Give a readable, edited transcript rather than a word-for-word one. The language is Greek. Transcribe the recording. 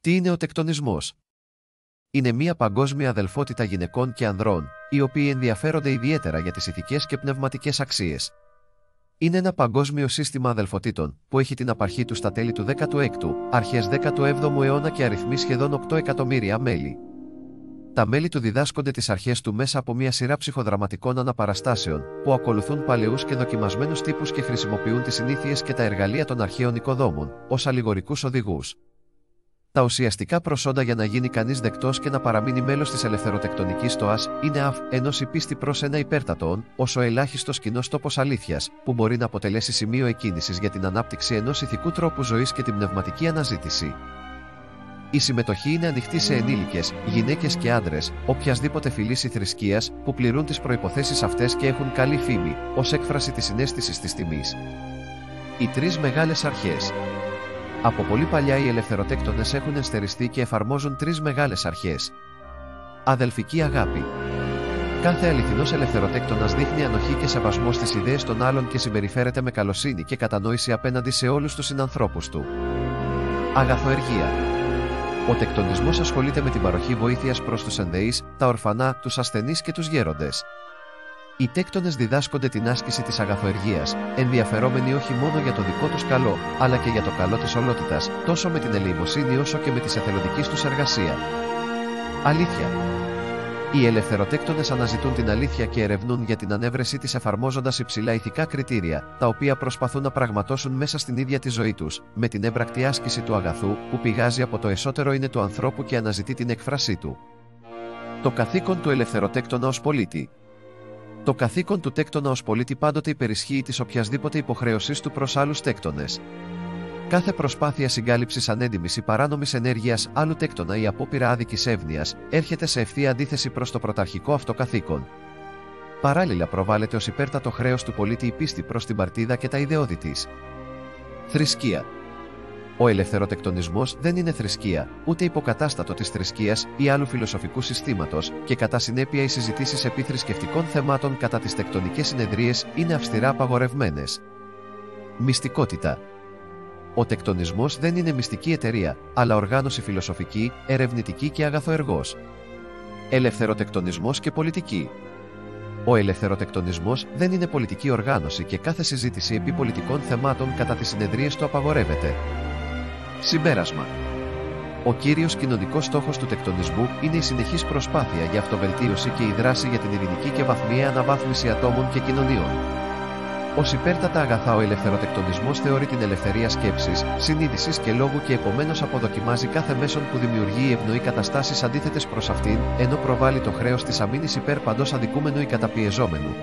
Τι είναι ο τεκτονισμός? Είναι μια παγκόσμια αδελφότητα γυναικών και ανδρών, οι οποίοι ενδιαφέρονται ιδιαίτερα για τις ηθικές και πνευματικές αξίες. Είναι ένα παγκόσμιο σύστημα αδελφοτήτων που έχει την απαρχή του στα τέλη του 16ου, αρχές 17ου αιώνα και αριθμεί σχεδόν 8 εκατομμύρια μέλη. Τα μέλη του διδάσκονται τις αρχές του μέσα από μια σειρά ψυχοδραματικών αναπαραστάσεων, που ακολουθούν παλαιούς και δοκιμασμένους τύπους και χρησιμοποιούν τις συνήθειες και τα εργαλεία των αρχαίων οικοδόμων, ως αλληγορικούς οδηγούς. Τα ουσιαστικά προσόντα για να γίνει κανείς δεκτός και να παραμείνει μέλος της ελευθεροτεκτονικής στοάς είναι ενός η πίστη προς ένα υπέρτατο ως ο ελάχιστος κοινός τόπος αλήθειας, που μπορεί να αποτελέσει σημείο εκκίνησης για την ανάπτυξη ενός ηθικού τρόπου ζωής και την πνευματική αναζήτηση. Η συμμετοχή είναι ανοιχτή σε ενήλικες, γυναίκες και άντρες, οποιασδήποτε φυλής ή θρησκείας, που πληρούν τις προϋποθέσεις αυτές και έχουν καλή φήμη, ως έκφραση της συναίσθησης της τιμής. Οι τρεις μεγάλες αρχές. Από πολύ παλιά οι ελευθεροτέκτονες έχουν ενστεριστεί και εφαρμόζουν τρεις μεγάλες αρχές. Αδελφική αγάπη. Κάθε αληθινός ελευθεροτέκτονας δείχνει ανοχή και σεβασμό στις ιδέες των άλλων και συμπεριφέρεται με καλοσύνη και κατανόηση απέναντι σε όλους τους συνανθρώπους του. Αγαθοεργία. Ο τεκτονισμός ασχολείται με την παροχή βοήθειας προς τους ενδεείς, τα ορφανά, τους ασθενείς και τους γέροντες. Οι τέκτονες διδάσκονται την άσκηση της αγαθοεργίας, ενδιαφερόμενοι όχι μόνο για το δικό τους καλό, αλλά και για το καλό της ολότητας, τόσο με την ελεημοσύνη όσο και με της εθελοντικής τους εργασία. Αλήθεια. Οι ελευθεροτέκτονες αναζητούν την αλήθεια και ερευνούν για την ανέβρεσή της εφαρμόζοντας υψηλά ηθικά κριτήρια, τα οποία προσπαθούν να πραγματώσουν μέσα στην ίδια τη ζωή τους, με την έμπρακτη άσκηση του αγαθού, που πηγάζει από το εσωτερό είναι του ανθρώπου και αναζητεί την έκφρασή του. Το καθήκον του ελευθεροτέκτονα ως πολίτη. Το καθήκον του τέκτονα ως πολίτη πάντοτε υπερισχύει της οποιασδήποτε υποχρέωσης του προς άλλους τέκτονες. Κάθε προσπάθεια συγκάλυψης ανέντιμης ή παράνομης ενέργειας άλλου τέκτονα ή απόπειρα άδικης εύνοιας έρχεται σε ευθεία αντίθεση προς το πρωταρχικό αυτό καθήκον. Παράλληλα, προβάλλεται ως υπέρτατο χρέος του πολίτη η πίστη προς την παρτίδα και τα ιδεώδη της. Θρησκεία. Ο ελευθεροτεκτονισμός δεν είναι θρησκεία, ούτε υποκατάστατο της θρησκείας ή άλλου φιλοσοφικού συστήματος, και κατά συνέπεια οι συζητήσεις επί θρησκευτικών θεμάτων κατά τις τεκτονικές συνεδρίες είναι αυστηρά απαγορευμένες. Μυστικότητα. Ο τεκτονισμός δεν είναι μυστική εταιρεία, αλλά οργάνωση φιλοσοφική, ερευνητική και αγαθοεργός. Ελευθεροτεκτονισμός και πολιτική. Ο ελευθεροτεκτονισμός δεν είναι πολιτική οργάνωση και κάθε συζήτηση επί πολιτικών θεμάτων κατά τις συνεδρίες του απαγορεύεται. Συμπέρασμα. Ο κύριος κοινωνικός στόχος του τεκτονισμού είναι η συνεχής προσπάθεια για αυτοβελτίωση και η δράση για την ειρηνική και βαθμιαία αναβάθμιση ατόμων και κοινωνιών. Ως υπέρτατα αγαθά, ο ελευθεροτεκτονισμός θεωρεί την ελευθερία σκέψης, συνείδησης και λόγου και επομένως αποδοκιμάζει κάθε μέσον που δημιουργεί ή ευνοεί καταστάσεις αντίθετες προς αυτήν, ενώ προβάλλει το χρέος της αμήνης υπέρ παντός αδικούμενου ή καταπιεζόμενου.